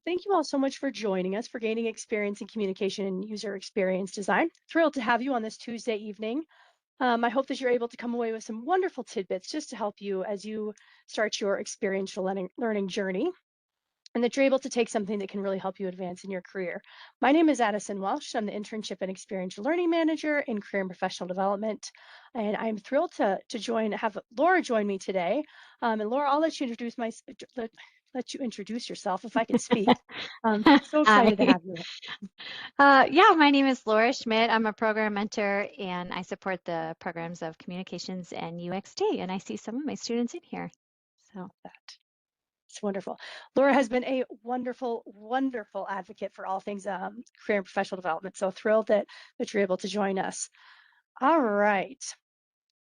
Thank you all so much for joining us for gaining experience in communication and user experience design. Thrilled to have you on this Tuesday evening. I hope that you're able to come away with some wonderful tidbits just to help you as you start your experiential learning journey, and that you're able to take something that can really help you advance in your career. My name is Addison Welsh. I'm the Internship and Experiential Learning Manager in Career and Professional Development. And I'm thrilled to have Laura join me today. And Laura, I'll let you let you introduce yourself if I can speak. So Hi. excited to have you. Yeah, my name is Laura Schmidt. I'm a program mentor and I support the programs of communications and UXT. And I see some of my students in here. So, That. It's wonderful. Laura has been a wonderful, wonderful advocate for all things career and professional development. So thrilled that you're able to join us. All right.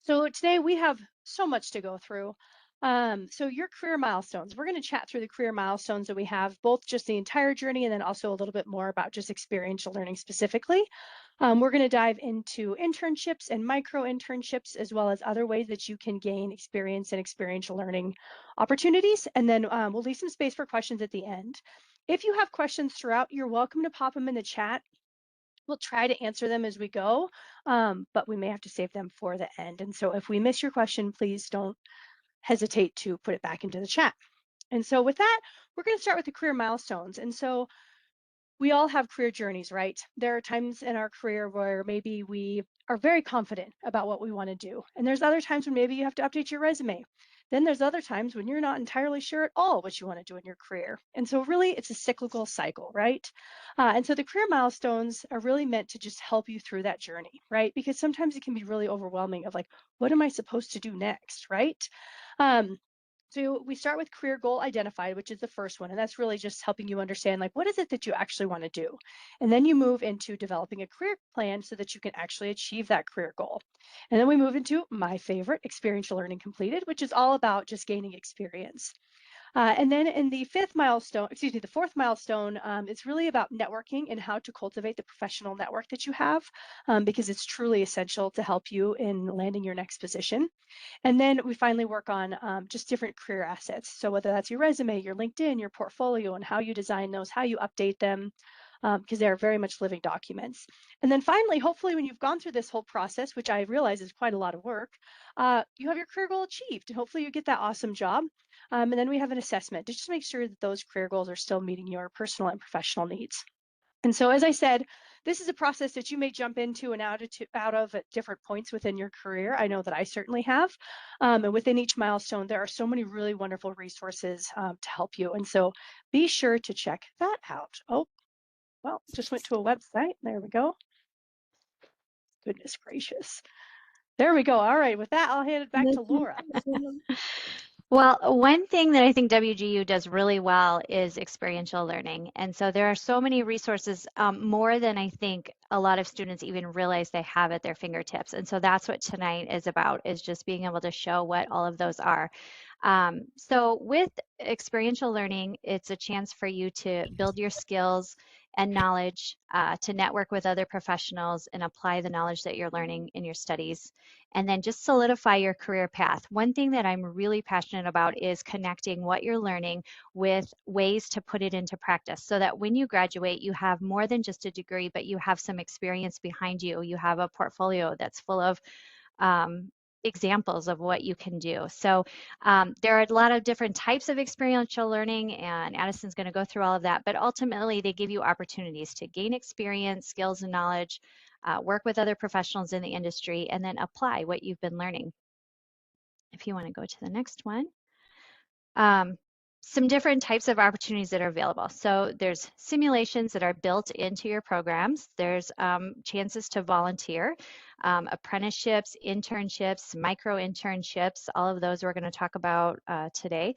So today we have so much to go through. So your career milestones, we're going to chat through the career milestones that we have, both just the entire journey and then also a little bit more about just experiential learning specifically. We're going to dive into internships and micro internships, as well as other ways that you can gain experience and experiential learning opportunities. And then we'll leave some space for questions at the end. If you have questions throughout, you're welcome to pop them in the chat. We'll try to answer them as we go, but we may have to save them for the end. And so if we miss your question, please don't hesitate to put it back into the chat. And so with that, we're going to start with the career milestones. And so we all have career journeys, right? There are times in our career where maybe we are very confident about what we want to do. And there's other times when maybe you have to update your resume. Then there's other times when you're not entirely sure at all what you want to do in your career. And so really it's a cyclical cycle, right? And so the career milestones are really meant to just help you through that journey, right? Because sometimes it can be really overwhelming of like, what am I supposed to do next, right? Um, so we start with career goal identified, which is the first one. And that's really just helping you understand, like, what is it that you actually want to do? And then you move into developing a career plan so that you can actually achieve that career goal. And then we move into my favorite, experiential learning completed, which is all about just gaining experience. And then in the the fourth milestone, it's really about networking and how to cultivate the professional network that you have, because it's truly essential to help you in landing your next position. And then we finally work on just different career assets. So whether that's your resume, your LinkedIn, your portfolio, and how you design those, how you update them, because they're very much living documents. And then finally, hopefully, when you've gone through this whole process, which I realize is quite a lot of work, you have your career goal achieved. And hopefully, you get that awesome job. And then we have an assessment to just make sure that those career goals are still meeting your personal and professional needs. And so, as I said, this is a process that you may jump into and out of at different points within your career. I know that I certainly have. And within each milestone, there are so many really wonderful resources to help you. And so be sure to check that out. Oh, well, just went to a website. There we go. Goodness gracious. There we go. All right. With that, I'll hand it back to Laura. well, one thing that I think WGU does really well is experiential learning. And so there are so many resources, more than I think a lot of students even realize they have at their fingertips. And so that's what tonight is about, is just being able to show what all of those are. So with experiential learning, it's a chance for you to build your skills and knowledge, to network with other professionals and apply the knowledge that you're learning in your studies, and then just solidify your career path. One thing that I'm really passionate about is connecting what you're learning with ways to put it into practice so that when you graduate, you have more than just a degree, but you have some experience behind you. You have a portfolio that's full of um, examples of what you can do. So there are a lot of different types of experiential learning, and Addison's going to go through all of that, but ultimately they give you opportunities to gain experience, skills, and knowledge, work with other professionals in the industry, and then apply what you've been learning. If you want to go to the next one. Some different types of opportunities that are available. So there's simulations that are built into your programs. There's chances to volunteer, apprenticeships, internships, micro internships, all of those we're going to talk about today.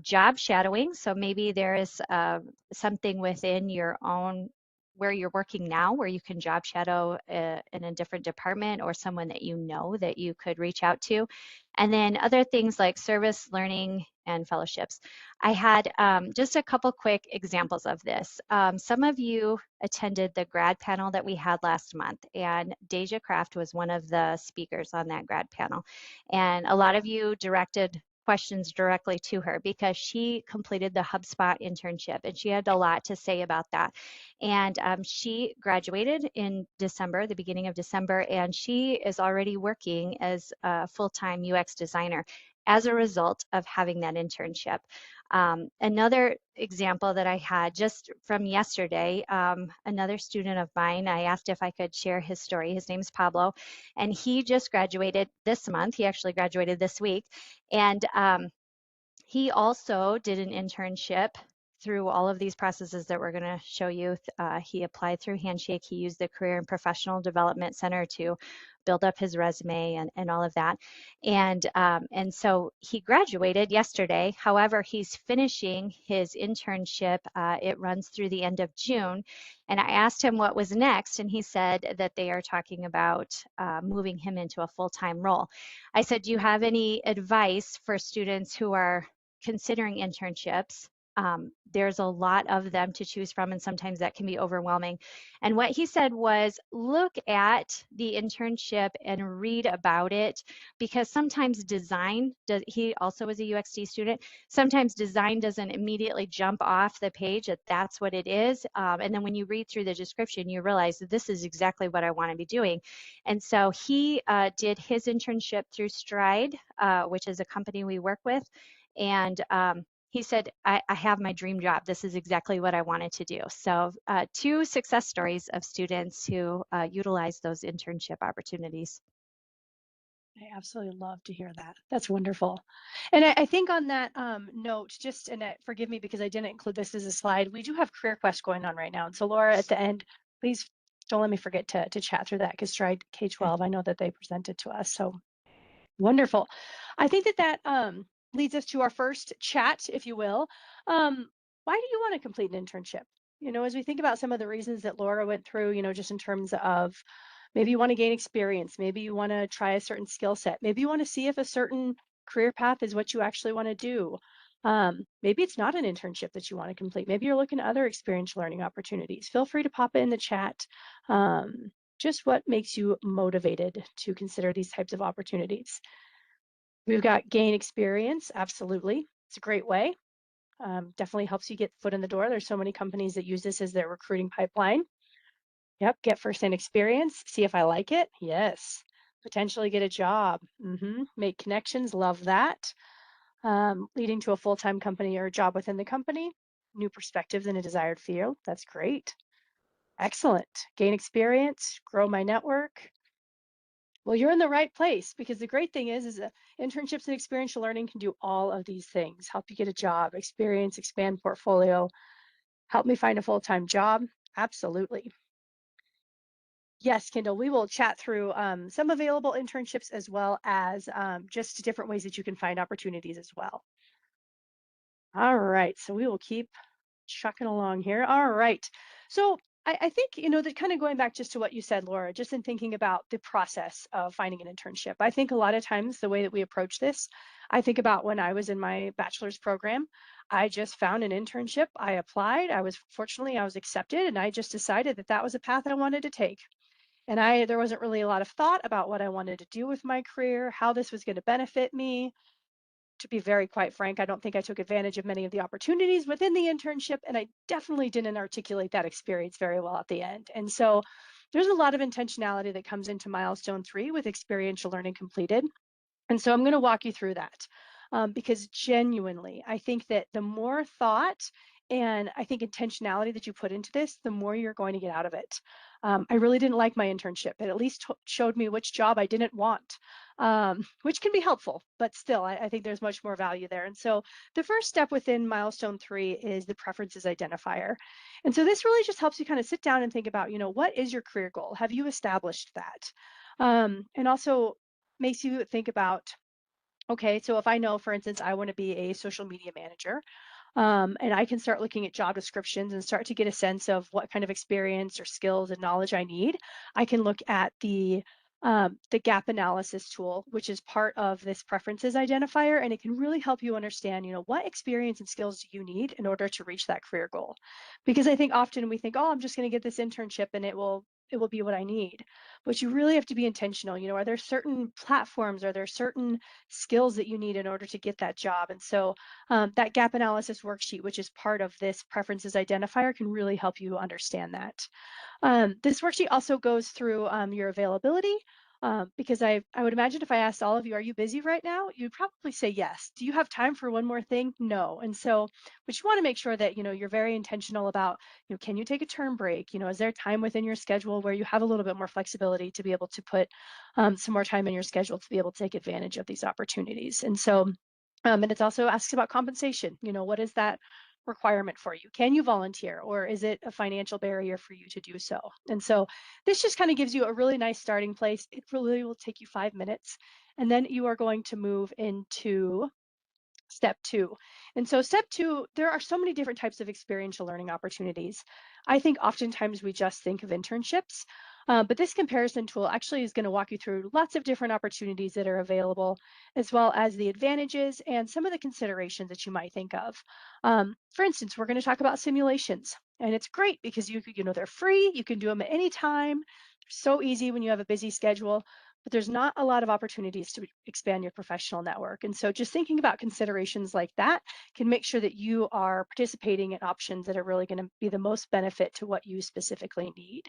Job shadowing, so maybe there is something within your own where you're working now where you can job shadow in a different department or someone that you know that you could reach out to. And then other things like service learning and fellowships. I had just a couple quick examples of this. Some of you attended the grad panel that we had last month, and Deja Craft was one of the speakers on that grad panel. And a lot of you directed questions directly to her because she completed the HubSpot internship and she had a lot to say about that. And she graduated in December, the beginning of December, and she is already working as a full-time UX designer as a result of having that internship. Another example that I had just from yesterday, another student of mine, I asked if I could share his story. His name's Pablo, and he just graduated this month. He actually graduated this week. And he also did an internship through all of these processes that we're going to show you. He applied through Handshake. He used the Career and Professional Development Center to build up his resume and all of that. And so he graduated yesterday. However, he's finishing his internship. It runs through the end of June. And I asked him what was next, and he said that they are talking about moving him into a full-time role. I said, do you have any advice for students who are considering internships? There's a lot of them to choose from, and sometimes that can be overwhelming. And what he said was, look at the internship and read about it, because sometimes design, he also was a UXD student, sometimes design doesn't immediately jump off the page that that's what it is. And then when you read through the description, you realize that this is exactly what I want to be doing. And so he did his internship through Stride, which is a company we work with. And he said, I have my dream job. This is exactly what I wanted to do. So 2 success stories of students who utilize those internship opportunities. I absolutely love to hear that. That's wonderful. And I think on that note, just and forgive me because I didn't include this as a slide. We do have Career Quest going on right now, and so Laura, at the end, please don't let me forget to chat through that because Stride Okay. K-12, I know that they presented to us. So wonderful. I think that leads us to our first chat, if you will. Why do you want to complete an internship? As we think about some of the reasons that Laura went through, just in terms of maybe you want to gain experience, maybe you want to try a certain skill set, maybe you want to see if a certain career path is what you actually want to do. Maybe it's not an internship that you want to complete. Maybe you're looking at other experiential learning opportunities. Feel free to pop it in the chat. Just what makes you motivated to consider these types of opportunities. We've got gain experience. Absolutely. It's a great way. Definitely helps you get foot in the door. There's so many companies that use this as their recruiting pipeline. Yep. Get firsthand experience. See if I like it. Yes. Potentially get a job. Make connections. Love that. Leading to a full-time company or a job within the company. New perspectives in a desired field. That's great. Excellent. Gain experience. Grow my network. Well, you're in the right place because the great thing is that internships and experiential learning can do all of these things. Help you get a job, experience, expand portfolio, help me find a full-time job. Absolutely. Yes, Kendall, we will chat through some available internships as well as just different ways that you can find opportunities as well. All right, so we will keep chucking along here. All right. So I think, that kind of going back just to what you said, Laura, just in thinking about the process of finding an internship, I think a lot of times the way that we approach this, I think about when I was in my bachelor's program, I just found an internship. I applied. Fortunately, I was accepted, and I just decided that that was a path I wanted to take. And there wasn't really a lot of thought about what I wanted to do with my career, how this was going to benefit me. To be very quite frank, I don't think I took advantage of many of the opportunities within the internship, and I definitely didn't articulate that experience very well at the end. And so there's a lot of intentionality that comes into milestone 3 with experiential learning completed. And so I'm going to walk you through that because genuinely, I think that the more thought and I think intentionality that you put into this, the more you're going to get out of it. I really didn't like my internship. It at least showed me which job I didn't want, which can be helpful, but still, I think there's much more value there. And so the first step within milestone 3 is the preferences identifier. And so this really just helps you kind of sit down and think about, what is your career goal? Have you established that? And also makes you think about, okay, so if I know, for instance, I want to be a social media manager, and I can start looking at job descriptions and start to get a sense of what kind of experience or skills and knowledge I need. I can look at the gap analysis tool, which is part of this preferences identifier, and it can really help you understand, what experience and skills do you need in order to reach that career goal? Because I think often we think, oh, I'm just going to get this internship and it will be what I need. But you really have to be intentional. Are there certain platforms, are there certain skills that you need in order to get that job? And so that gap analysis worksheet, which is part of this preferences identifier, can really help you understand that. This worksheet also goes through your availability, because I would imagine if I asked all of you, are you busy right now? You'd probably say yes. Do you have time for one more thing? No. And so, but you want to make sure that, you're very intentional about, can you take a term break? Is there time within your schedule where you have a little bit more flexibility to be able to put some more time in your schedule to be able to take advantage of these opportunities? And so, and it also asks about compensation. What is that requirement for you? Can you volunteer, or is it a financial barrier for you to do so? And so this just kind of gives you a really nice starting place. It really will take you 5 minutes. And then you are going to move into step two. And so, step two, there are so many different types of experiential learning opportunities. I think oftentimes we just think of internships, but this comparison tool actually is going to walk you through lots of different opportunities that are available, as well as the advantages and some of the considerations that you might think of. For instance, we're going to talk about simulations. And it's great because they're free. You can do them at any time. They're so easy when you have a busy schedule, but there's not a lot of opportunities to expand your professional network. And so just thinking about considerations like that can make sure that you are participating in options that are really going to be the most benefit to what you specifically need.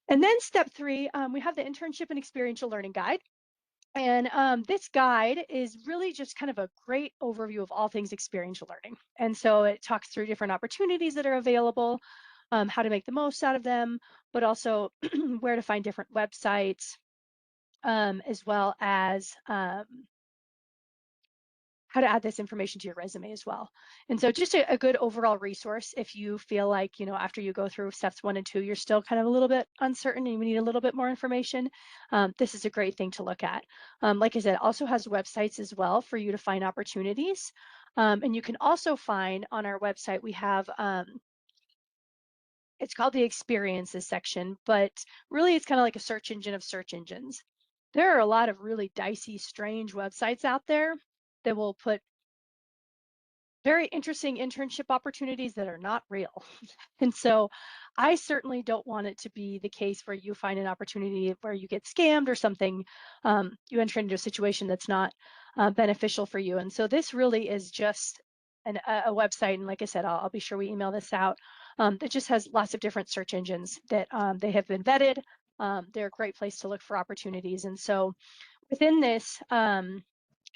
And then step three, we have the internship and experiential learning guide. And this guide is really just kind of a great overview of all things experiential learning. And so it talks through different opportunities that are available, how to make the most out of them, but also where to find different websites, as well as how to add this information to your resume as well. And so just a good overall resource if you feel like, after you go through steps 1 and 2, you're still kind of a little bit uncertain and you need a little bit more information. This is a great thing to look at. Like I said, it also has websites as well for you to find opportunities. And you can also find on our website, we have, it's called the experiences section, but really it's kind of like a search engine of search engines. There are a lot of really dicey, strange websites out there that will put very interesting internship opportunities that are not real. And so I certainly don't want it to be the case where you find an opportunity where you get scammed or something, you enter into a situation that's not beneficial for you. And so this really is just a website. And like I said, I'll be sure we email this out. That just has lots of different search engines that they have been vetted. They're a great place to look for opportunities. And so within this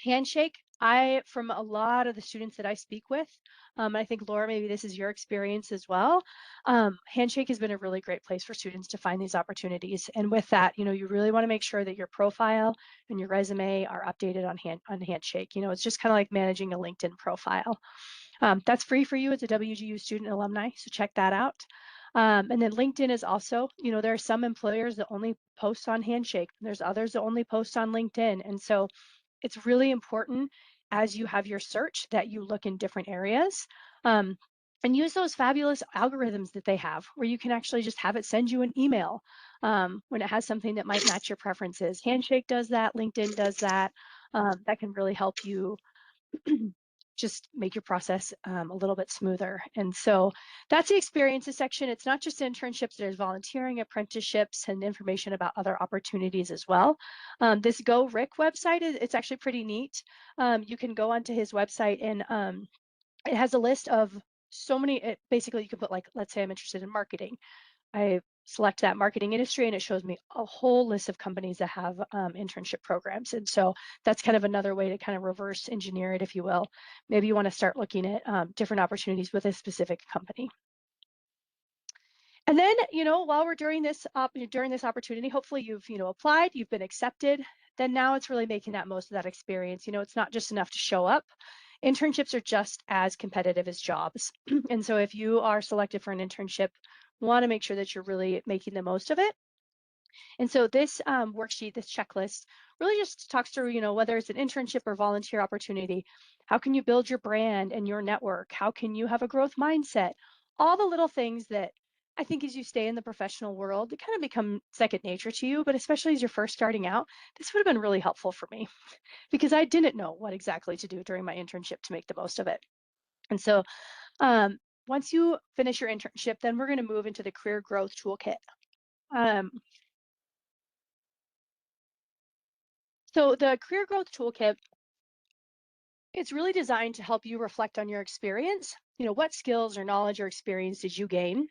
handshake, from a lot of the students that I speak with, I think Laura, maybe this is your experience as well. Handshake has been a really great place for students to find these opportunities. And with that, you really want to make sure that your profile and your resume are updated on Handshake. It's just kind of like managing a LinkedIn profile. That's free for you as a WGU student alumni, so check that out. And then LinkedIn is also, there are some employers that only post on Handshake. There's others that only post on LinkedIn. And so it's really important as you have your search that you look in different areas, and use those fabulous algorithms that they have where you can actually just have it send you an email when it has something that might match your preferences. Handshake does that, LinkedIn does that. That can really help you just make your process a little bit smoother. And so that's the experiences section. It's not just internships, there's volunteering, apprenticeships, and information about other opportunities as well. This Go Rick website, it's actually pretty neat. You can go onto his website and it has a list of so many, basically you can put like, let's say I'm interested in marketing. I select that marketing industry and it shows me a whole list of companies that have internship programs. And so that's kind of another way to kind of reverse engineer it, if you will. Maybe you want to start looking at different opportunities with a specific company. And then, while we're during this opportunity, hopefully you've, applied, you've been accepted. Then now it's really making that most of that experience. It's not just enough to show up. Internships are just as competitive as jobs. And so if you are selected for an internship, want to make sure that you're really making the most of it. And so this worksheet, this checklist, really just talks through, whether it's an internship or volunteer opportunity, how can you build your brand and your network? How can you have a growth mindset? All the little things that I think as you stay in the professional world, they kind of become second nature to you, but especially as you're first starting out, this would have been really helpful for me because I didn't know what exactly to do during my internship to make the most of it. And so once you finish your internship, then we're going to move into the career growth toolkit. Um, so the Career Growth Toolkit, it's really designed to help you reflect on your experience. What skills or knowledge or experience did you gain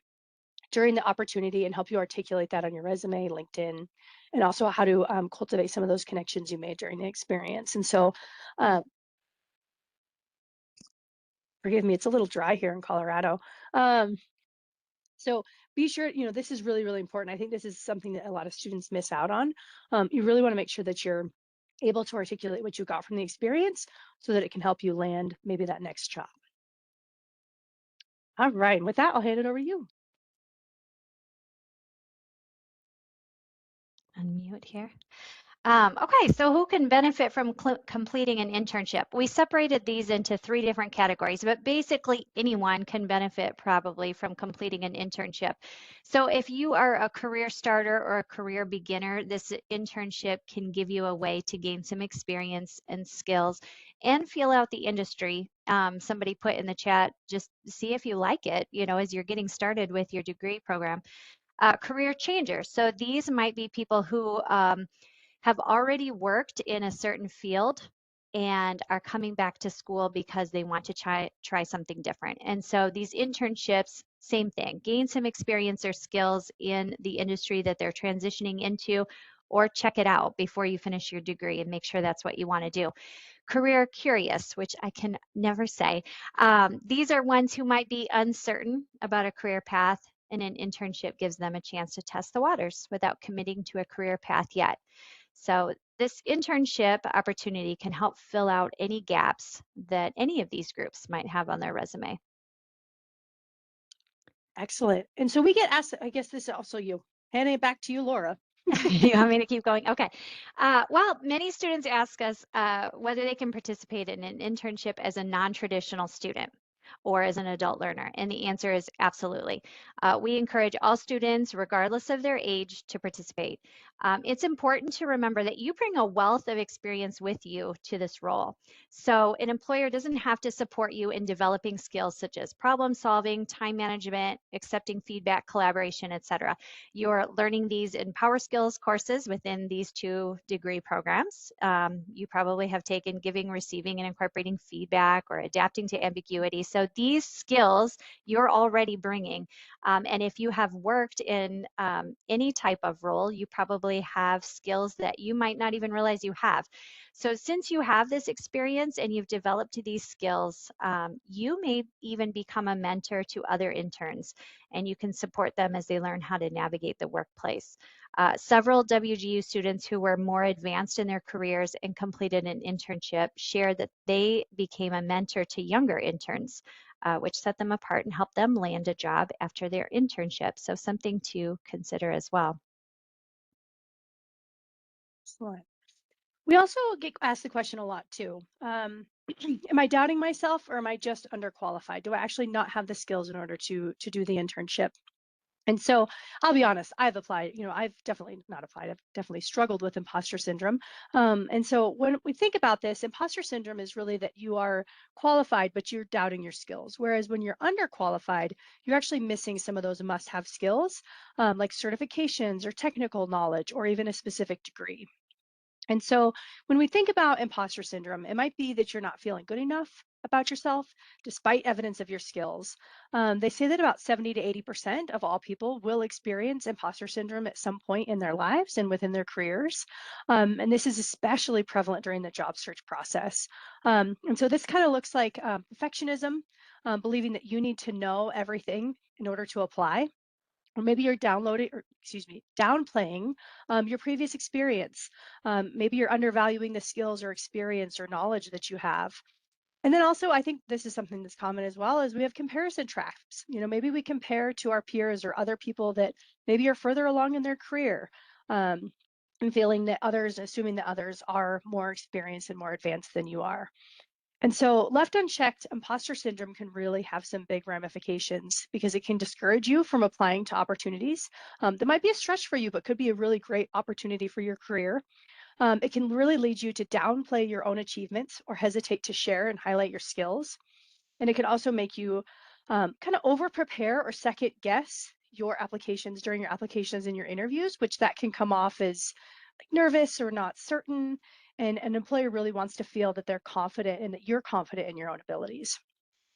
during the opportunity and help you articulate that on your resume, LinkedIn, and also how to cultivate some of those connections you made during the experience. And so, uh, forgive me, it's a little dry here in Colorado. Um, so be sure, this is really, really important. I think this is something that a lot of students miss out on. You really want to make sure that you're able to articulate what you got from the experience so that it can help you land maybe that next job. All right. And with that, I'll hand it over to you. Unmute here. Okay, so who can benefit from completing an internship? We separated these into three different categories, but basically anyone can benefit probably from completing an internship. So if you are a career starter or a career beginner, this internship can give you a way to gain some experience and skills and feel out the industry. Somebody put in the chat, just see if you like it, as you're getting started with your degree program. Career changers. So these might be people who have already worked in a certain field and are coming back to school because they want to try something different. And so these internships, same thing, gain some experience or skills in the industry that they're transitioning into, or check it out before you finish your degree and make sure that's what you want to do. Career curious, which I can never say. These are ones who might be uncertain about a career path, and an internship gives them a chance to test the waters without committing to a career path yet. So this internship opportunity can help fill out any gaps that any of these groups might have on their resume. Excellent. And so we get asked, I guess this is also you. Handing it back to you, Laura. You want me to keep going? Okay. Well, many students ask us whether they can participate in an internship as a non-traditional student or as an adult learner, and the answer is absolutely. We encourage all students, regardless of their age, to participate. It's important to remember that you bring a wealth of experience with you to this role. So an employer doesn't have to support you in developing skills such as problem solving, time management, accepting feedback, collaboration, etc. You're learning these in Power Skills courses within these two degree programs. You probably have taken giving, receiving, and incorporating feedback or adapting to ambiguity. So these skills you're already bringing. And if you have worked in any type of role, you probably have skills that you might not even realize you have. So since you have this experience and you've developed these skills, you may even become a mentor to other interns, and you can support them as they learn how to navigate the workplace. Several WGU students who were more advanced in their careers and completed an internship shared that they became a mentor to younger interns, which set them apart and helped them land a job after their internship. So something to consider as well. Excellent. We also get asked the question a lot too. Am I doubting myself or am I just underqualified? Do I actually not have the skills in order to do the internship? And so I'll be honest, I've applied, I've definitely not applied, I've definitely struggled with imposter syndrome. And so when we think about this, imposter syndrome is really that you are qualified, but you're doubting your skills. Whereas when you're underqualified, you're actually missing some of those must have skills, like certifications or technical knowledge, or even a specific degree. And so when we think about imposter syndrome, it might be that you're not feeling good enough about yourself despite evidence of your skills. They say that about 70 to 80% of all people will experience imposter syndrome at some point in their lives and within their careers. And this is especially prevalent during the job search process. And so this kind of looks like perfectionism, believing that you need to know everything in order to apply, or maybe you're downplaying your previous experience. Maybe you're undervaluing the skills or experience or knowledge that you have. And then also, I think this is something that's common as well, is we have comparison traps. Maybe we compare to our peers or other people that maybe are further along in their career, and assuming that others are more experienced and more advanced than you are. And so, left unchecked, imposter syndrome can really have some big ramifications because it can discourage you from applying to opportunities that might be a stretch for you, but could be a really great opportunity for your career. It can really lead you to downplay your own achievements or hesitate to share and highlight your skills. And it can also make you kind of over prepare or second guess your applications during your applications and your interviews, which that can come off as like nervous or not certain. And an employer really wants to feel that they're confident and that you're confident in your own abilities.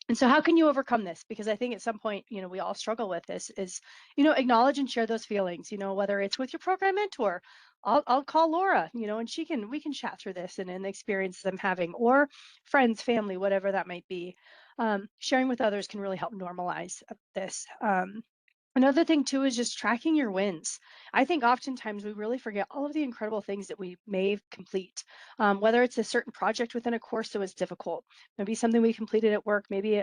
And so how can you overcome this? Because I think at some point, we all struggle with this is, acknowledge and share those feelings, whether it's with your program mentor. I'll call Laura, and we can chat through this and the experiences I'm having, or friends, family, whatever that might be. Sharing with others can really help normalize this. Another thing too is just tracking your wins. I think oftentimes we really forget all of the incredible things that we may complete, whether it's a certain project within a course that was difficult, maybe something we completed at work, maybe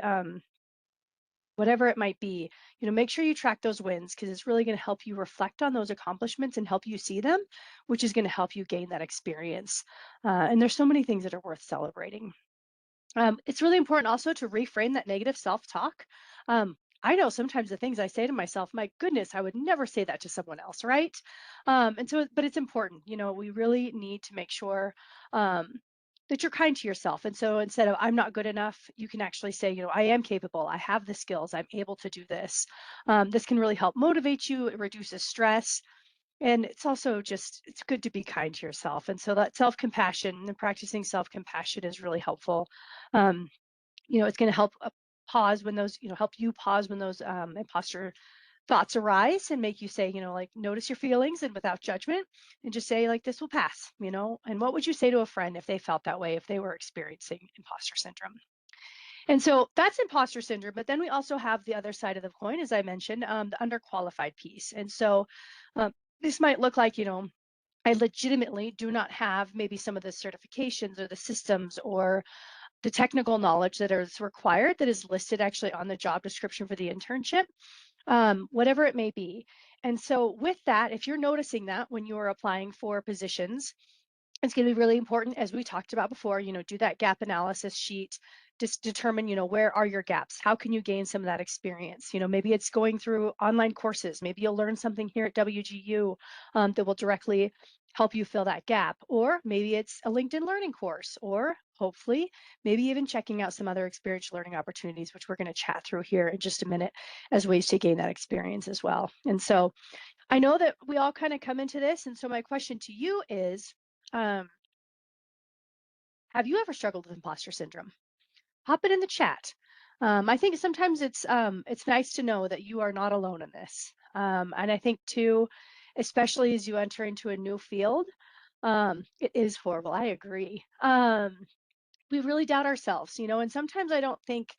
whatever it might be. Make sure you track those wins because it's really going to help you reflect on those accomplishments and help you see them, which is going to help you gain that experience. And there's so many things that are worth celebrating. It's really important also to reframe that negative self-talk. I know sometimes the things I say to myself, my goodness, I would never say that to someone else, right? But it's important, we really need to make sure that you're kind to yourself. And so instead of I'm not good enough, you can actually say, I am capable, I have the skills, I'm able to do this. This can really help motivate you, it reduces stress. And it's also just, it's good to be kind to yourself. And so that self-compassion and practicing self-compassion is really helpful. Um, it's going to help pause when those, help you pause when those imposter thoughts arise and make you say, like notice your feelings and without judgment and just say like, this will pass, and what would you say to a friend if they felt that way, if they were experiencing imposter syndrome? And so that's imposter syndrome. But then we also have the other side of the coin, as I mentioned, the underqualified piece. And so this might look like, I legitimately do not have maybe some of the certifications or the systems or the technical knowledge that is required that is listed actually on the job description for the internship, whatever it may be. And so with that, if you're noticing that when you're applying for positions, it's going to be really important, as we talked about before, do that gap analysis sheet, just determine, where are your gaps? How can you gain some of that experience? Maybe it's going through online courses. Maybe you'll learn something here at WGU that will directly help you fill that gap. Or maybe it's a LinkedIn learning course, or hopefully, maybe even checking out some other experiential learning opportunities, which we're going to chat through here in just a minute as ways to gain that experience as well. And so I know that we all kind of come into this. And so my question to you is, um, have you ever struggled with imposter syndrome? Hop it in the chat. I think sometimes it's nice to know that you are not alone in this. And I think too, especially as you enter into a new field, it is horrible. I agree. We really doubt ourselves, and sometimes I don't think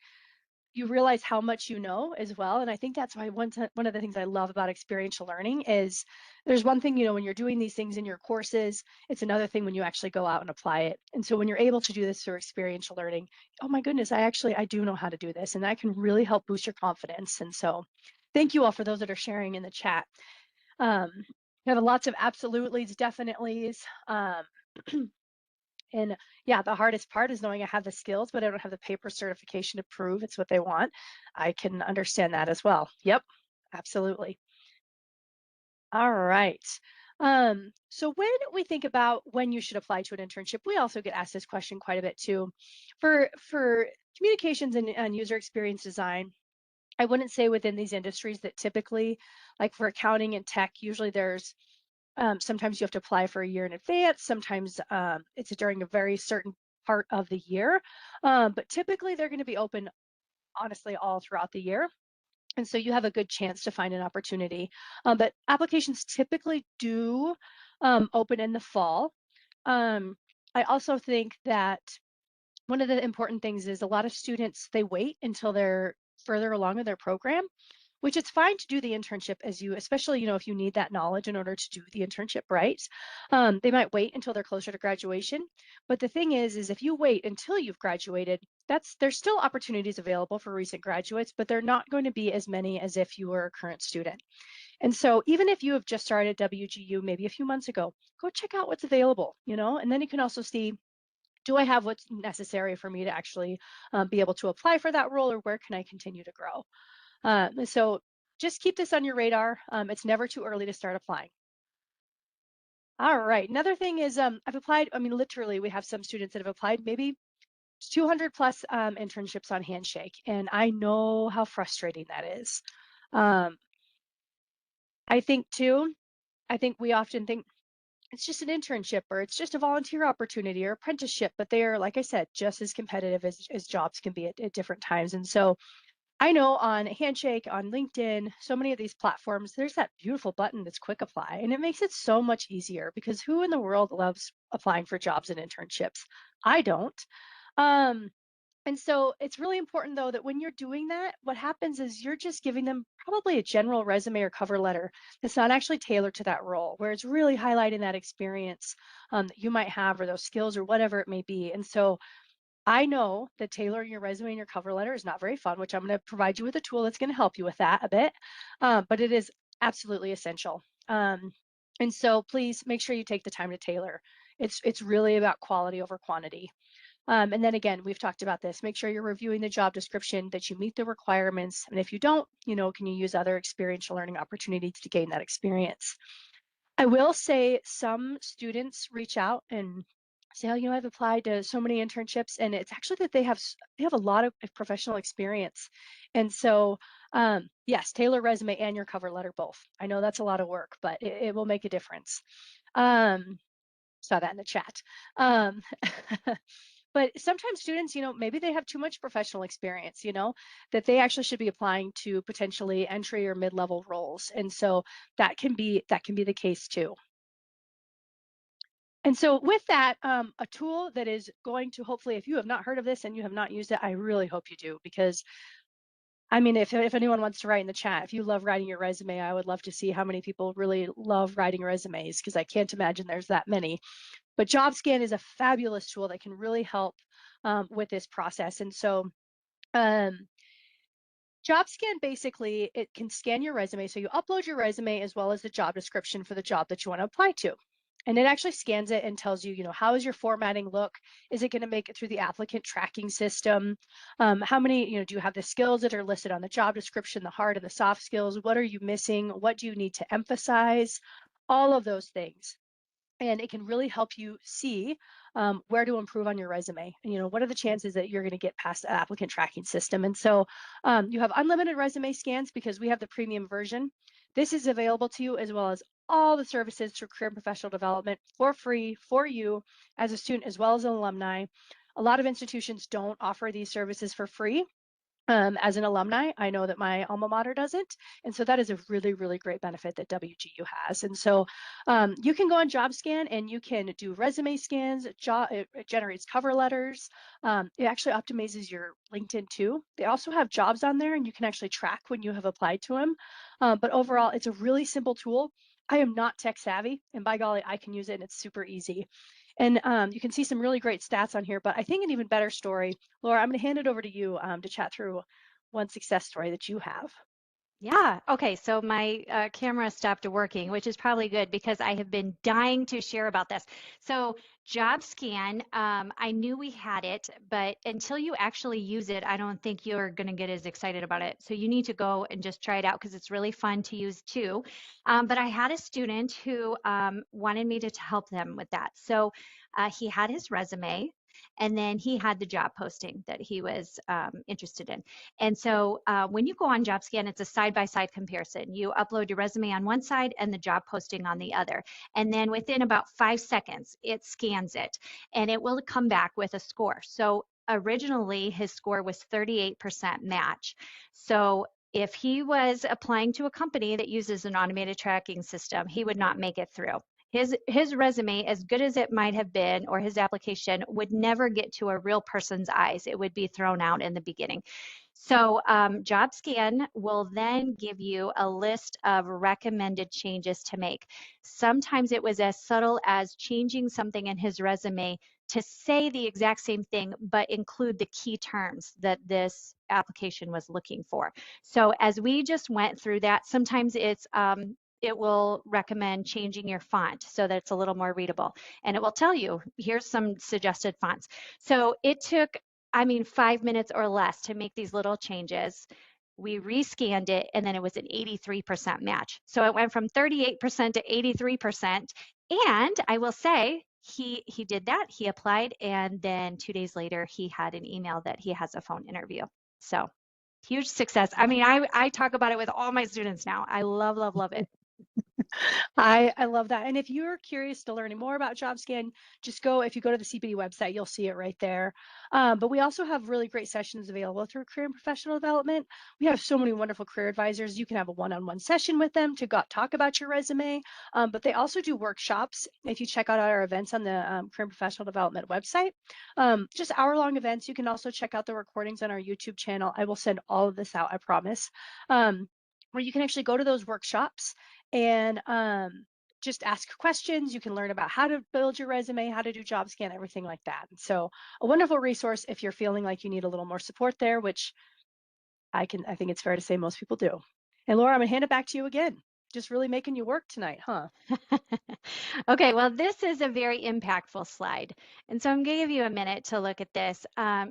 you realize how much you know as well. And I think that's why one of the things I love about experiential learning is there's one thing, when you're doing these things in your courses, it's another thing when you actually go out and apply it. And so when you're able to do this through experiential learning, oh my goodness, I do know how to do this. And that can really help boost your confidence. And so thank you all for those that are sharing in the chat. We have lots of absolutely's, definitely's. And yeah, the hardest part is knowing I have the skills, but I don't have the paper certification to prove it's what they want. I can understand that as well. Yep, absolutely. All right. So when we think about when you should apply to an internship, we also get asked this question quite a bit too. For communications and user experience design, I wouldn't say within these industries that typically, like for accounting and tech, usually there's sometimes you have to apply for a year in advance. Sometimes it's during a very certain part of the year. But typically they're going to be open, honestly, all throughout the year. And so you have a good chance to find an opportunity. But applications typically do open in the fall. Um, I also think that one of the important things is a lot of students, they wait until they're further along in their program, which it's fine to do the internship as you, especially, if you need that knowledge in order to do the internship, right? They might wait until they're closer to graduation. But the thing is if you wait until you've graduated, there's still opportunities available for recent graduates, but they're not going to be as many as if you were a current student. And so even if you have just started WGU maybe a few months ago, go check out what's available, and then you can also see, do I have what's necessary for me to actually be able to apply for that role, or where can I continue to grow? So just keep this on your radar. It's never too early to start applying. All right. Another thing is I've applied. I mean, literally, we have some students that have applied maybe 200 plus internships on Handshake, and I know how frustrating that is. Um, I think too, I think we often think it's just an internship or it's just a volunteer opportunity or apprenticeship, but they are, like I said, just as competitive as jobs can be at different times. And so I know on Handshake, on LinkedIn, so many of these platforms, there's that beautiful button that's quick apply. And it makes it so much easier because who in the world loves applying for jobs and internships? I don't. Um, and so it's really important though that when you're doing that, what happens is you're just giving them probably a general resume or cover letter that's not actually tailored to that role, where it's really highlighting that experience that you might have or those skills or whatever it may be. And so I know that tailoring your resume and your cover letter is not very fun, which I'm going to provide you with a tool that's going to help you with that a bit, but it is absolutely essential. And so please make sure you take the time to tailor. It's really about quality over quantity. And then again, we've talked about this. Make sure you're reviewing the job description, that you meet the requirements. And if you don't, can you use other experiential learning opportunities to gain that experience? I will say some students reach out and say, "Oh, I've applied to so many internships," and it's actually that they have a lot of professional experience. And so, yes, tailor resume and your cover letter both. I know that's a lot of work, but it will make a difference. Um, Saw that in the chat. Um, but sometimes students, maybe they have too much professional experience, that they actually should be applying to potentially entry or mid-level roles. And so that can be the case too. And so with that, a tool that is going to hopefully, if you have not heard of this and you have not used it, I really hope you do, because I mean, if anyone wants to write in the chat, if you love writing your resume, I would love to see how many people really love writing resumes, because I can't imagine there's that many. But JobScan is a fabulous tool that can really help with this process. And so um, JobScan basically, it can scan your resume. So you upload your resume as well as the job description for the job that you want to apply to. And it actually scans it and tells you, how is your formatting look? Is it going to make it through the applicant tracking system? How many, do you have the skills that are listed on the job description, the hard and the soft skills? What are you missing? What do you need to emphasize? All of those things. And it can really help you see where to improve on your resume. And, what are the chances that you're going to get past the applicant tracking system? And so you have unlimited resume scans because we have the premium version. This is available to you as well as all the services through Career and Professional Development for free for you as a student as well as an alumni. A lot of institutions don't offer these services for free. As an alumni, I know that my alma mater doesn't. And so that is a really, really great benefit that WGU has. And so you can go on JobScan and you can do resume scans. It generates cover letters. It actually optimizes your LinkedIn too. They also have jobs on there and you can actually track when you have applied to them. But overall, it's a really simple tool. I am not tech savvy, and by golly, I can use it and it's super easy. And you can see some really great stats on here, but I think an even better story, Laura, I'm going to hand it over to you to chat through one success story that you have. Yeah. Okay. So my camera stopped working, which is probably good because I have been dying to share about this. So JobScan, I knew we had it, but until you actually use it, I don't think you're going to get as excited about it. So you need to go and just try it out because it's really fun to use too. But I had a student who wanted me to help them with that. So he had his resume. And then he had the job posting that he was interested in. And so when you go on JobScan, it's a side-by-side comparison. You upload your resume on one side and the job posting on the other. And then within about 5 seconds, it scans it and it will come back with a score. So originally his score was 38% match. So if he was applying to a company that uses an automated tracking system, he would not make it through. His resume, as good as it might have been, or his application, would never get to a real person's eyes. It would be thrown out in the beginning. So JobScan will then give you a list of recommended changes to make. Sometimes it was as subtle as changing something in his resume to say the exact same thing, but include the key terms that this application was looking for. So as we just went through that, sometimes it will recommend changing your font so that it's a little more readable. And it will tell you, here's some suggested fonts. So it took, 5 minutes or less to make these little changes. We rescanned it and then it was an 83% match. So it went from 38% to 83%. And I will say, he did that, he applied, and then 2 days later, he had an email that he has a phone interview. So huge success. I talk about it with all my students now. I love, love, love it. I love that. And if you're curious to learning more about JobScan, just go, if you go to the CPD website, you'll see it right there. But we also have really great sessions available through Career and Professional Development. We have so many wonderful career advisors. You can have a one-on-one session with them to talk about your resume. But they also do workshops. If you check out our events on the Career and Professional Development website, just hour-long events. You can also check out the recordings on our YouTube channel. I will send all of this out, I promise. Where you can actually go to those workshops and just ask questions. You can learn about how to build your resume, how to do job scan, everything like that. So a wonderful resource if you're feeling like you need a little more support there, which I think it's fair to say most people do. And Laura, I'm gonna hand it back to you again. Just really making you work tonight, huh? Okay, well, this is a very impactful slide. And so I'm going to give you a minute to look at this.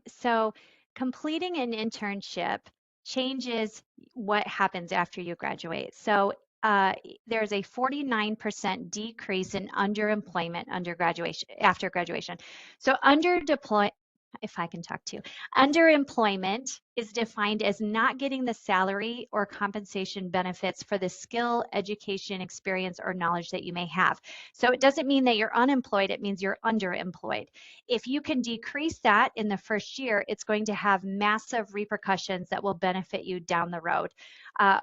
So completing an internship changes what happens after you graduate. So there's a 49% decrease in underemployment after graduation. So if I can talk to you, underemployment is defined as not getting the salary or compensation benefits for the skill, education, experience, or knowledge that you may have. So it doesn't mean that you're unemployed, it means you're underemployed. If you can decrease that in the first year, it's going to have massive repercussions that will benefit you down the road.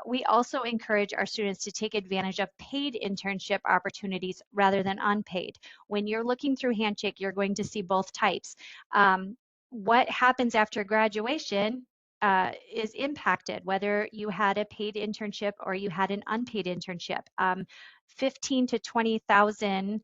We also encourage our students to take advantage of paid internship opportunities rather than unpaid. When you're looking through Handshake, you're going to see both types. What happens after graduation is impacted, whether you had a paid internship or you had an unpaid internship. 15 to 20,000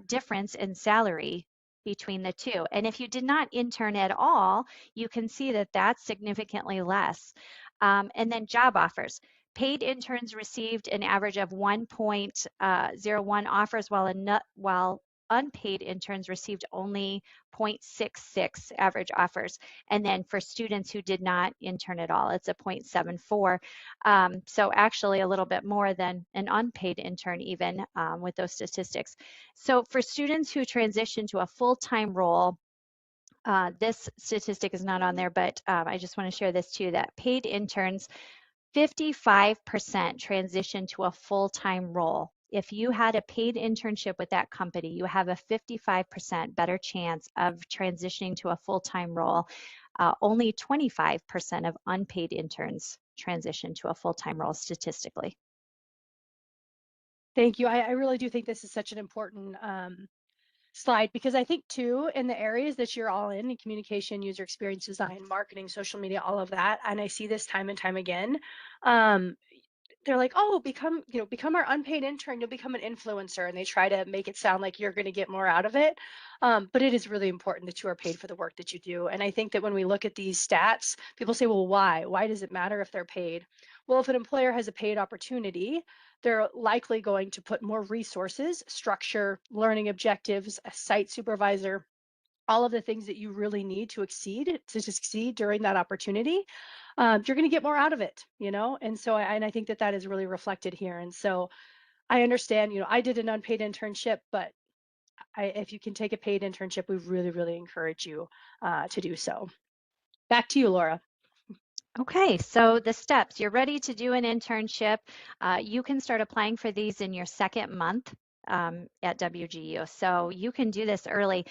difference in salary between the two. And if you did not intern at all, you can see that that's significantly less. And then job offers. Paid interns received an average of 1.01 offers, while unpaid interns received only 0.66 average offers. And then for students who did not intern at all, it's a 0.74. So actually a little bit more than an unpaid intern even with those statistics. So for students who transition to a full-time role, this statistic is not on there, but I just want to share this too, that paid interns 55% transition to a full-time role. If you had a paid internship with that company, you have a 55% better chance of transitioning to a full-time role. Only 25% of unpaid interns transition to a full-time role statistically. Thank you. I really do think this is such an important slide because I think too in the areas that you're all in communication, user experience design, marketing, social media, all of that, and I see this time and time again. Um, they're like, oh, become our unpaid intern, you'll become an influencer, and they try to make it sound like you're going to get more out of it. But it is really important that you are paid for the work that you do. And I think that when we look at these stats, people say, well, why does it matter if they're paid? Well, if an employer has a paid opportunity, they're likely going to put more resources, structure, learning objectives, a site supervisor, all of the things that you really need to succeed during that opportunity. You're going to get more out of it, And so, and I think that that is really reflected here. And so, I understand. I did an unpaid internship, but if you can take a paid internship, we really, really encourage you to do so. Back to you, Laura. Okay, so the steps. You're ready to do an internship. You can start applying for these in your second month at WGU. So you can do this early.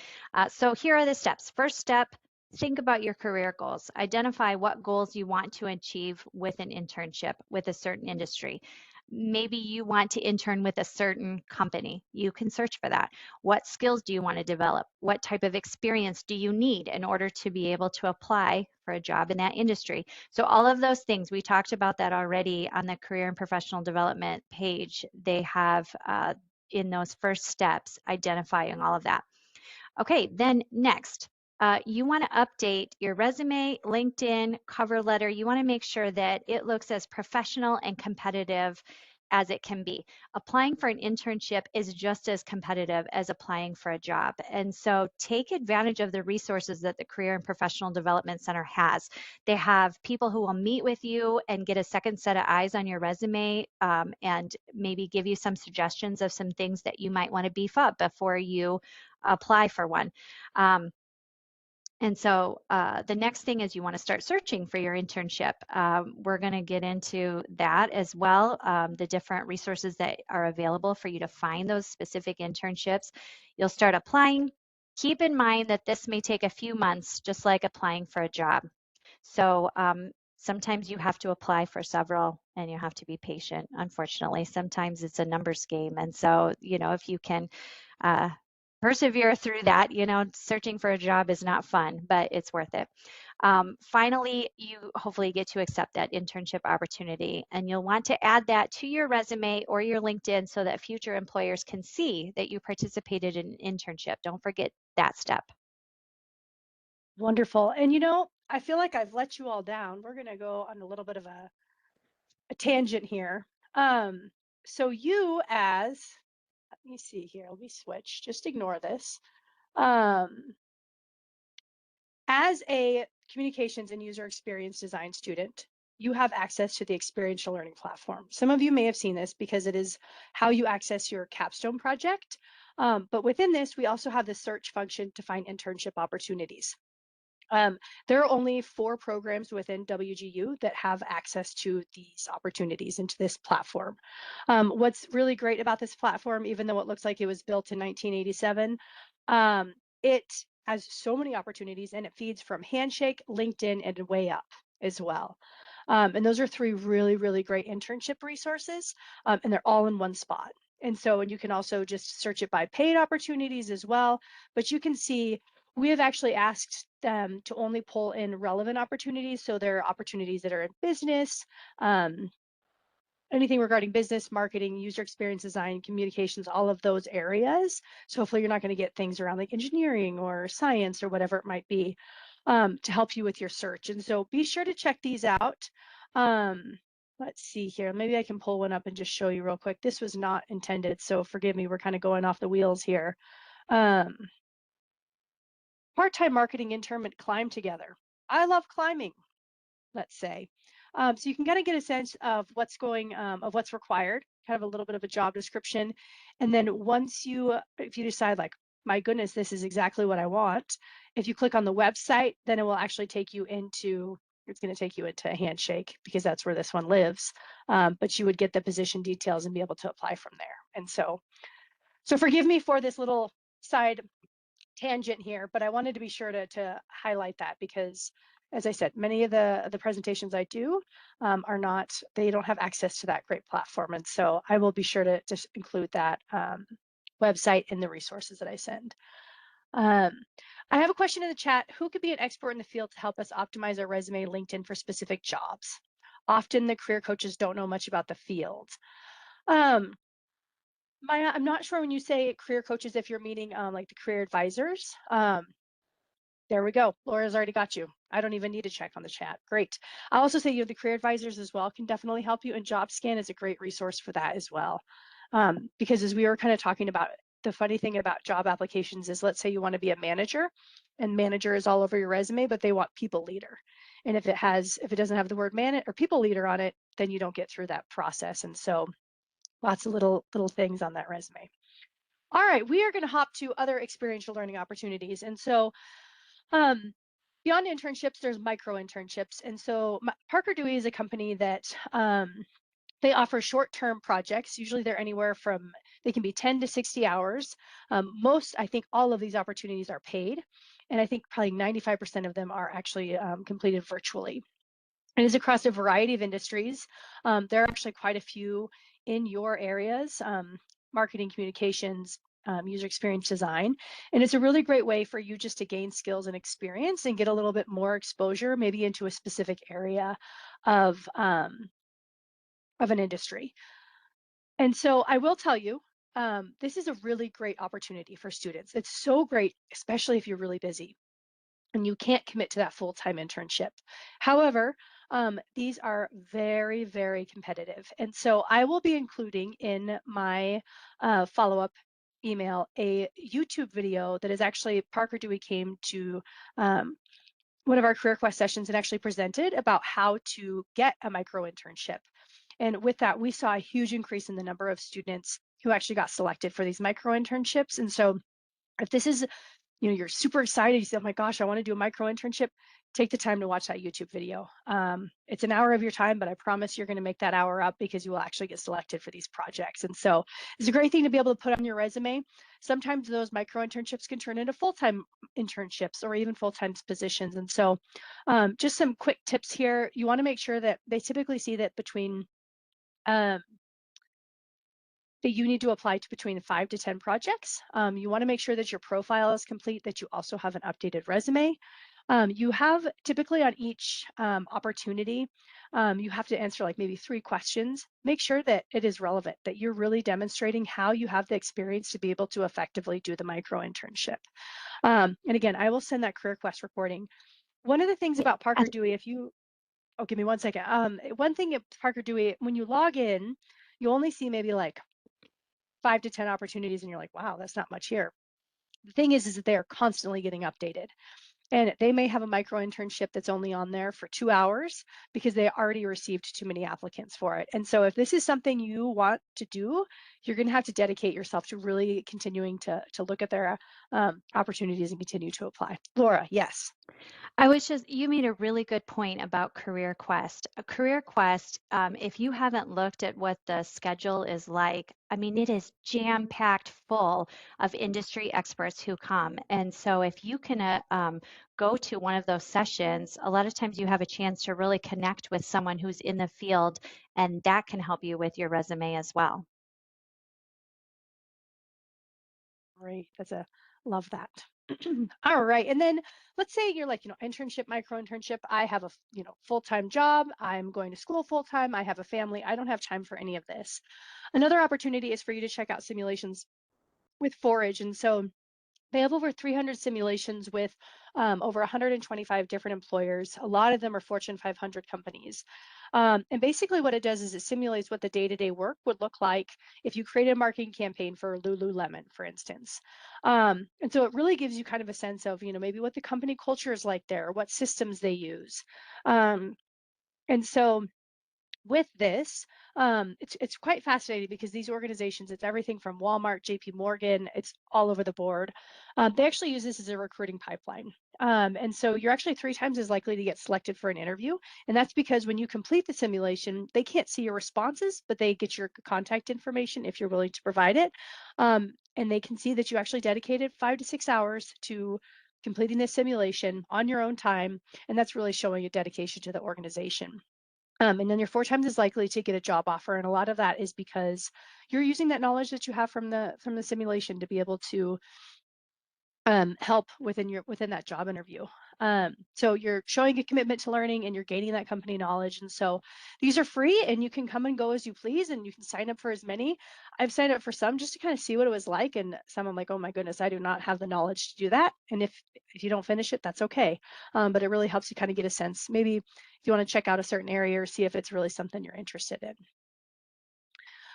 So here are the steps. First step, think about your career goals. Identify what goals you want to achieve with an internship with a certain industry. Maybe you want to intern with a certain company. You can search for that. What skills do you want to develop? What type of experience do you need in order to be able to apply for a job in that industry? So all of those things, we talked about that already on the career and professional development page. They have in those first steps, identifying all of that. Okay, then next, you want to update your resume, LinkedIn, cover letter. You want to make sure that it looks as professional and competitive as it can be. Applying for an internship is just as competitive as applying for a job. And so take advantage of the resources that the Career and Professional Development Center has. They have people who will meet with you and get a second set of eyes on your resume and maybe give you some suggestions of some things that you might want to beef up before you apply for one. Um, And so the next thing is you want to start searching for your internship. We're going to get into that as well, the different resources that are available for you to find those specific internships. You'll start applying. Keep in mind that this may take a few months, just like applying for a job. So sometimes you have to apply for several and you have to be patient. Unfortunately, sometimes it's a numbers game. And so, if you can uh, persevere through that, searching for a job is not fun, but it's worth it. Finally, you hopefully get to accept that internship opportunity, and you'll want to add that to your resume or your LinkedIn so that future employers can see that you participated in an internship. Don't forget that step. Wonderful. And I feel like I've let you all down. We're going to go on a little bit of a tangent here. Um, so you let me see here, let me switch, just ignore this. Um, as a communications and user experience design student, you have access to the experiential learning platform. Some of you may have seen this because it is how you access your capstone project. But within this, we also have the search function to find internship opportunities. Um, there are only 4 programs within WGU that have access to these opportunities and to this platform. What's really great about this platform, even though it looks like it was built in 1987, it has so many opportunities and it feeds from Handshake, LinkedIn, and Way Up as well. And those are 3 really, really great internship resources, and they're all in one spot. And you can also just search it by paid opportunities as well, but you can see we have actually asked them to only pull in relevant opportunities. So there are opportunities that are in business, um, anything regarding business, marketing, user experience design, communications, all of those areas. So hopefully you're not going to get things around like engineering or science or whatever it might be, to help you with your search. And so be sure to check these out. Let's see here. Maybe I can pull one up and just show you real quick. This was not intended, so forgive me. We're kind of going off the wheels here. Um, Part-time marketing intern at Climb Together. I love climbing, let's say. So you can kind of get a sense of of what's required, kind of a little bit of a job description. And then if you decide like, my goodness, this is exactly what I want, if you click on the website, then it will actually it's going to take you into a Handshake because that's where this one lives. But you would get the position details and be able to apply from there. And so forgive me for this little side tangent here, but I wanted to be sure to highlight that because, as I said, many of the presentations I do they don't have access to that great platform. And so I will be sure to just include that website in the resources that I send. Um, I have a question in the chat. Who could be an expert in the field to help us optimize our resume LinkedIn for specific jobs? Often the career coaches don't know much about the field. Um, Maya, I'm not sure when you say career coaches, if you're meaning like the career advisors. There we go. Laura's already got you. I don't even need to check on the chat. Great. I'll also say the career advisors as well can definitely help you, and JobScan is a great resource for that as well. Because as we were kind of talking about, the funny thing about job applications is, let's say you want to be a manager, and manager is all over your resume, but they want people leader. And if it doesn't have the word manager or people leader on it, then you don't get through that process. And so lots of little things on that resume. All right, we are going to hop to other experiential learning opportunities. And so um, beyond internships, there's micro internships. And so Parker Dewey is a company that they offer short-term projects. Usually they can be 10 to 60 hours. I think all of these opportunities are paid. And I think probably 95% of them are actually completed virtually. It is across a variety of industries. There are actually quite a few in your areas, marketing, communications, user experience design. And it's a really great way for you just to gain skills and experience and get a little bit more exposure, maybe into a specific area of an industry. And so I will tell you, this is a really great opportunity for students. It's so great, especially if you're really busy and you can't commit to that full-time internship. However, these are very, very competitive. And so I will be including in my follow-up email a YouTube video that is actually Parker Dewey came to one of our Career Quest sessions and actually presented about how to get a micro internship. And with that, we saw a huge increase in the number of students who actually got selected for these micro internships. And so if this is you're super excited. You say, oh my gosh, I want to do a micro internship. Take the time to watch that YouTube video. It's an hour of your time, but I promise you're going to make that hour up because you will actually get selected for these projects. And so it's a great thing to be able to put on your resume. Sometimes those micro internships can turn into full-time internships or even full-time positions. And so just some quick tips here. You want to make sure that they typically see that um, that you need to apply to between 5 to 10 projects. You want to make sure that your profile is complete, that you also have an updated resume. You have typically on each opportunity, you have to answer like maybe 3 questions. Make sure that it is relevant, that you're really demonstrating how you have the experience to be able to effectively do the micro internship. And again, I will send that career quest recording. One of the things Yeah, about Parker and Dewey, oh, give me 1 second. One thing at Parker Dewey, when you log in, you only see maybe like 5 to 10 opportunities and you're like, wow, that's not much here. The thing is that they're constantly getting updated. And they may have a micro internship that's only on there for 2 hours because they already received too many applicants for it. And so if this is something you want to do, you're going to have to dedicate yourself to really continuing to look at their opportunities and continue to apply. Laura, yes. you made a really good point about Career Quest. A Career Quest, if you haven't looked at what the schedule is like, I mean, it is jam-packed full of industry experts who come. And so if you can go to one of those sessions, a lot of times you have a chance to really connect with someone who's in the field, and that can help you with your resume as well. Great. Love that. All right. And then let's say you're like, internship, micro internship. I have a, full-time job. I'm going to school full time. I have a family. I don't have time for any of this. Another opportunity is for you to check out simulations with Forage. And so they have over 300 simulations with over 125 different employers. A lot of them are Fortune 500 companies. And basically, what it does is it simulates what the day to day work would look like if you created a marketing campaign for Lululemon, for instance. And so it really gives you kind of a sense of, maybe what the company culture is like there, what systems they use. Um, and so with this, it's quite fascinating because these organizations, it's everything from Walmart, JP Morgan, it's all over the board. They actually use this as a recruiting pipeline. And so you're actually 3 times as likely to get selected for an interview. And that's because when you complete the simulation, they can't see your responses, but they get your contact information if you're willing to provide it. And they can see that you actually dedicated 5 to 6 hours to completing this simulation on your own time. And that's really showing your dedication to the organization. And then you're 4 times as likely to get a job offer, and a lot of that is because you're using that knowledge that you have from the simulation to be able to help within that job interview. So you're showing a commitment to learning and you're gaining that company knowledge. And so these are free and you can come and go as you please and you can sign up for as many. I've signed up for some just to kind of see what it was like. And some I'm like, oh my goodness, I do not have the knowledge to do that. And if you don't finish it, that's okay. But it really helps you kind of get a sense. Maybe if you want to check out a certain area or see if it's really something you're interested in.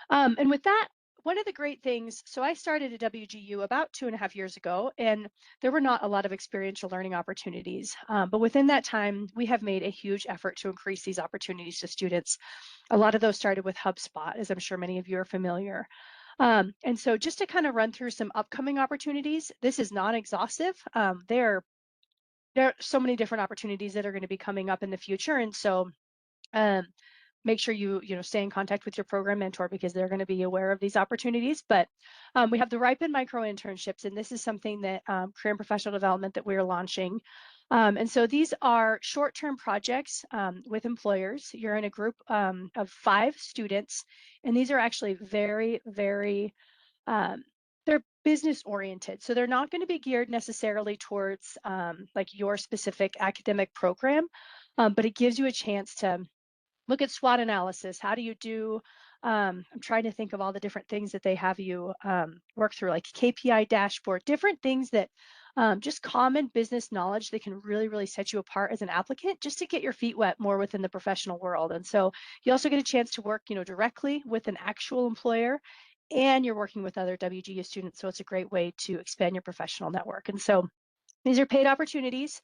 And with that, one of the great things, so I started at WGU about 2.5 years ago, and there were not a lot of experiential learning opportunities. But within that time, we have made a huge effort to increase these opportunities to students. A lot of those started with HubSpot, as I'm sure many of you are familiar. And so just to kind of run through some upcoming opportunities, this is non-exhaustive. There are so many different opportunities that are going to be coming up in the future. And so um, make sure you stay in contact with your program mentor because they're going to be aware of these opportunities. But we have the Ripen micro internships, and this is something that career and professional development that we're launching. And so these are short-term projects with employers. You're in a group of 5 students, and these are actually very, very they're business oriented. So they're not going to be geared necessarily towards like your specific academic program, but it gives you a chance to look at SWOT analysis. How do you do? I'm trying to think of all the different things that they have you work through, like KPI dashboard, different things that just common business knowledge that can really, really set you apart as an applicant, just to get your feet wet more within the professional world. And so you also get a chance to work, directly with an actual employer, and you're working with other WGU students. So it's a great way to expand your professional network. And so these are paid opportunities.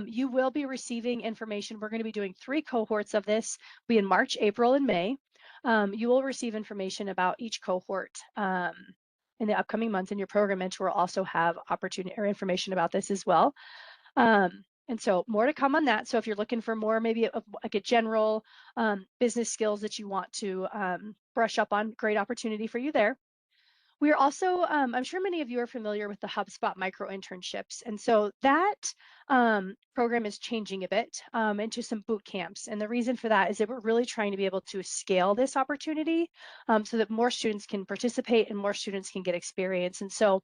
You will be receiving information. We're going to be doing 3 cohorts of this, be in March, April, and May. You will receive information about each cohort in the upcoming months, and your program mentor will also have opportunity or information about this as well. And so more to come on that. So if you're looking for more, maybe like a general business skills that you want to brush up on, great opportunity for you there. We are also, I'm sure many of you are familiar with the HubSpot micro internships. And so that program is changing a bit into some boot camps. And the reason for that is that we're really trying to be able to scale this opportunity so that more students can participate and more students can get experience. And so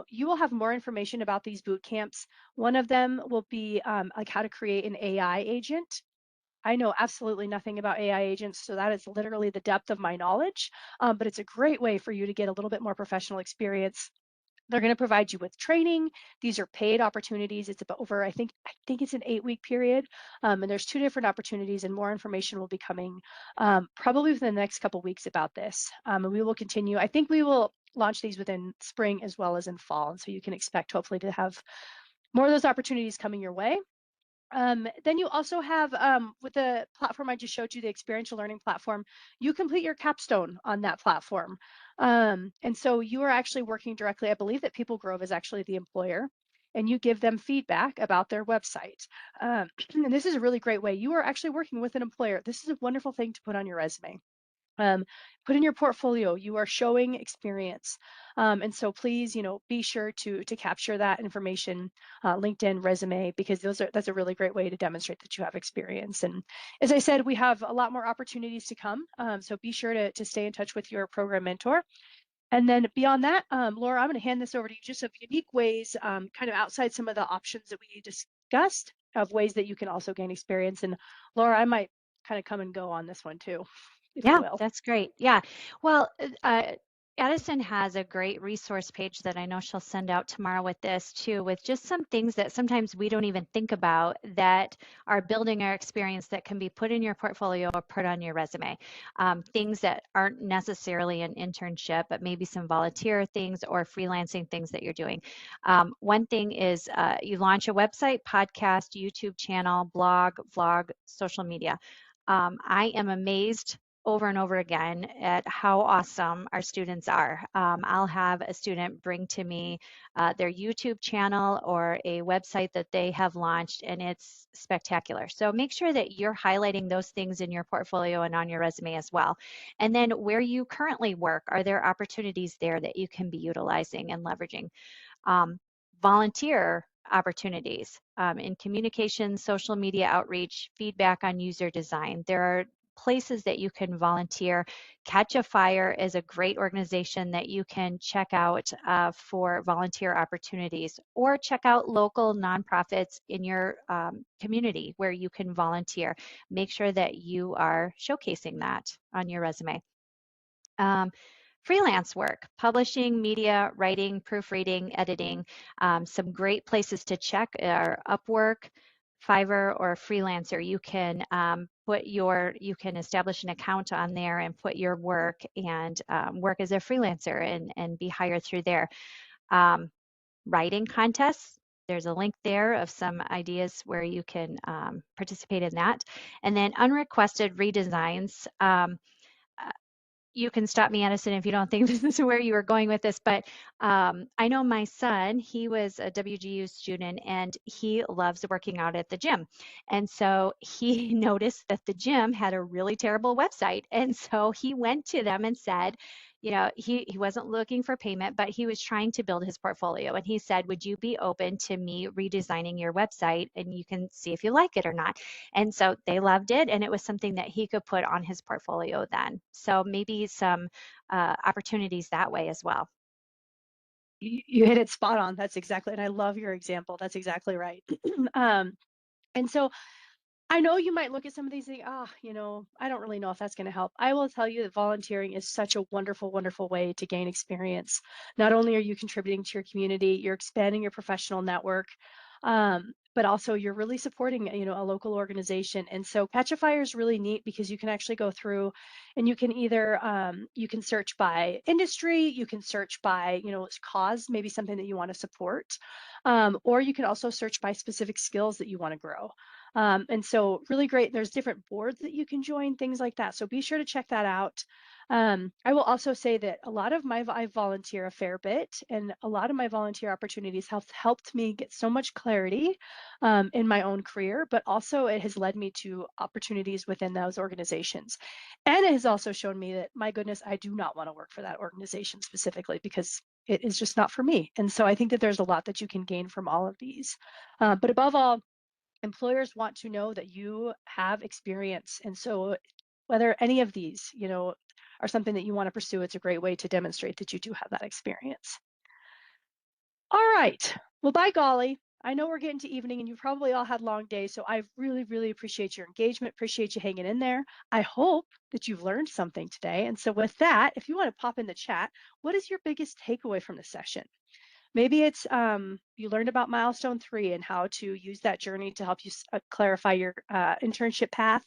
you will have more information about these boot camps. One of them will be like how to create an AI agent. I know absolutely nothing about AI agents, so that is literally the depth of my knowledge. But it's a great way for you to get a little bit more professional experience. They're going to provide you with training. These are paid opportunities. It's about over, I think it's an 8-week period, and there's 2 different opportunities, and more information will be coming probably within the next couple weeks about this. And we will continue. I think we will launch these within spring as well as in fall, and so you can expect hopefully to have more of those opportunities coming your way. Then you also have, with the platform I just showed you, the experiential learning platform, you complete your capstone on that platform. And so you are actually working directly, I believe that People Grove is actually the employer, and you give them feedback about their website. And this is a really great way. You are actually working with an employer. This is a wonderful thing to put on your resume. Um, put in your portfolio, you are showing experience. And so please, be sure to capture that information, LinkedIn resume, because that's a really great way to demonstrate that you have experience. And as I said, we have a lot more opportunities to come. So be sure to stay in touch with your program mentor. And then beyond that, Laura, I'm going to hand this over to you, just some unique ways, kind of outside some of the options that we discussed, of ways that you can also gain experience. And Laura, I might kind of come and go on this one too, if you Yeah, will. that's great. Yeah. Well, Addison has a great resource page that I know she'll send out tomorrow with this too, with just some things that sometimes we don't even think about that are building our experience that can be put in your portfolio or put on your resume. Things that aren't necessarily an internship, but maybe some volunteer things or freelancing things that you're doing. One thing is you launch a website, podcast, YouTube channel, blog, vlog, social media. I am amazed over and over again at how awesome our students are. I'll have a student bring to me their YouTube channel or a website that they have launched, and it's spectacular. So make sure that you're highlighting those things in your portfolio and on your resume as well. And then where you currently work, are there opportunities there that you can be utilizing and leveraging? um, Volunteer opportunities in communication, social media outreach, feedback on user design. There are places that you can volunteer. Catch a Fire is a great organization that you can check out for volunteer opportunities, or check out local nonprofits in your community where you can volunteer. Make sure that you are showcasing that on your resume. Um, Freelance work, publishing, media, writing, proofreading, editing. Some great places to check are Upwork, Fiverr, or Freelancer. You can establish an account on there and put your work and work as a freelancer and be hired through there. Um, Writing contests. There's a link there of some ideas where you can participate in that. And then unrequested redesigns. You can stop me, Addison, if you don't think this is where you were going with this, but I know my son, he was a WGU student and he loves working out at the gym. And so he noticed that the gym had a really terrible website. And so he went to them and said, he wasn't looking for payment, but he was trying to build his portfolio. And he said, would you be open to me redesigning your website? And you can see if you like it or not. And so they loved it, and it was something that he could put on his portfolio then. So maybe some opportunities that way as well. You hit it spot on. That's exactly, and I love your example. That's exactly right. um, and so I know you might look at some of these things, I don't really know if that's going to help. I will tell you that volunteering is such a wonderful, wonderful way to gain experience. Not only are you contributing to your community, you're expanding your professional network, but also you're really supporting, a local organization. And so Catch a Fire is really neat because you can actually go through and you can either, you can search by industry, you can search by, cause, maybe something that you want to support, or you can also search by specific skills that you want to grow. And so really great. There's different boards that you can join, things like that. So be sure to check that out. I will also say that a lot of I volunteer a fair bit, and a lot of my volunteer opportunities have helped me get so much clarity in my own career, but also it has led me to opportunities within those organizations. And it has also shown me that, my goodness, I do not want to work for that organization specifically because it is just not for me. And so I think that there's a lot that you can gain from all of these. But above all, employers want to know that you have experience. And so whether any of these, are something that you want to pursue, it's a great way to demonstrate that you do have that experience. All right. Well, by golly, I know we're getting to evening and you probably all had long days. So I really, really appreciate your engagement. Appreciate you hanging in there. I hope that you've learned something today. And so with that, if you want to pop in the chat, what is your biggest takeaway from the session? Maybe it's you learned about milestone 3 and how to use that journey to help you clarify your internship path.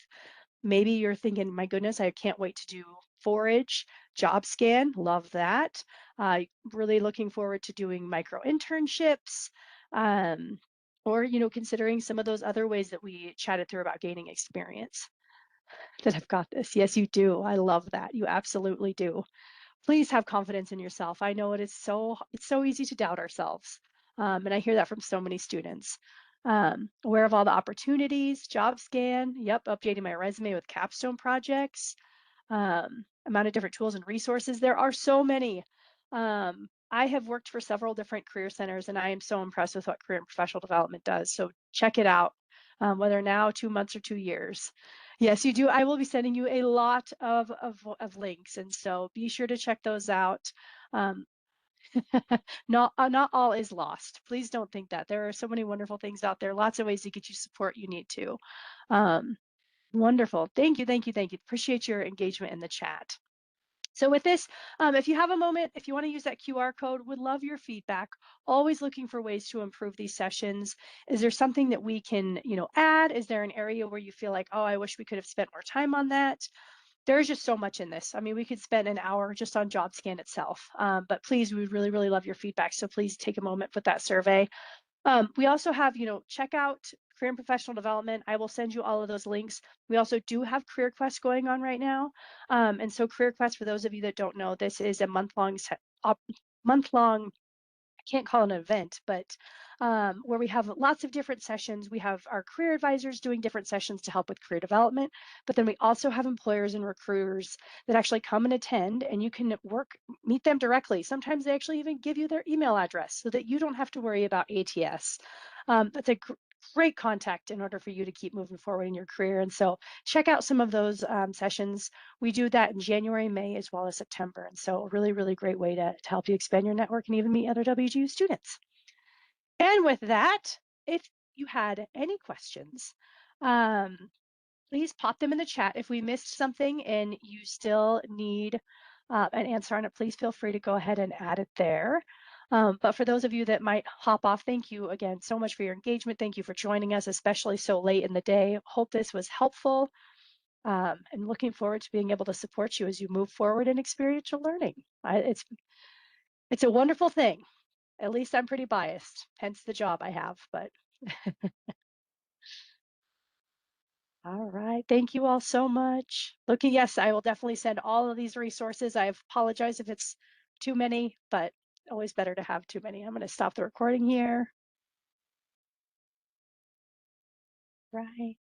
Maybe you're thinking, my goodness, I can't wait to do forage, job scan, love that. Really looking forward to doing micro internships, um, or considering some of those other ways that we chatted through about gaining experience. That I've got this. Yes, you do. I love that. You absolutely do. Please have confidence in yourself. I know it's so easy to doubt ourselves. And I hear that from so many students. Aware of all the opportunities, job scan, yep, updating my resume with capstone projects, amount of different tools and resources. There are so many. I have worked for several different career centers, and I am so impressed with what career and professional development does. So check it out, whether now 2 months or 2 years. Yes, you do. I will be sending you a lot of links, and so be sure to check those out. Um, not all is lost. Please don't think that. There are so many wonderful things out there. Lots of ways to get you support you need to. Um, Wonderful. Thank you, thank you, thank you. Appreciate your engagement in the chat. So with this, if you have a moment, if you want to use that QR code, would love your feedback. Always looking for ways to improve these sessions. Is there something that we can, add? Is there an area where you feel like, oh, I wish we could have spent more time on that? There's just so much in this. I mean, we could spend an hour just on JobScan itself. But please, we would really, really love your feedback. So please take a moment with that survey. We also have, check out Career and Professional Development. I will send you all of those links. We also do have Career Quest going on right now. And so Career Quest, for those of you that don't know, this is a month-long, I can't call it an event, but where we have lots of different sessions. We have our career advisors doing different sessions to help with career development, but then we also have employers and recruiters that actually come and attend, and you can meet them directly. Sometimes they actually even give you their email address so that you don't have to worry about ATS. That's a great contact in order for you to keep moving forward in your career. And so check out some of those sessions. We do that in January, May, as well as September. And so a really, really great way to help you expand your network and even meet other WGU students. And with that, if you had any questions, please pop them in the chat. If we missed something and you still need an answer on it, please feel free to go ahead and add it there. But for those of you that might hop off, thank you again so much for your engagement. Thank you for joining us, especially so late in the day. Hope this was helpful, and looking forward to being able to support you as you move forward in experiential learning. It's a wonderful thing. At least I'm pretty biased, hence the job I have. But all right, thank you all so much. Yes, I will definitely send all of these resources. I apologize if it's too many, but always better to have too many. I'm going to stop the recording here. Right.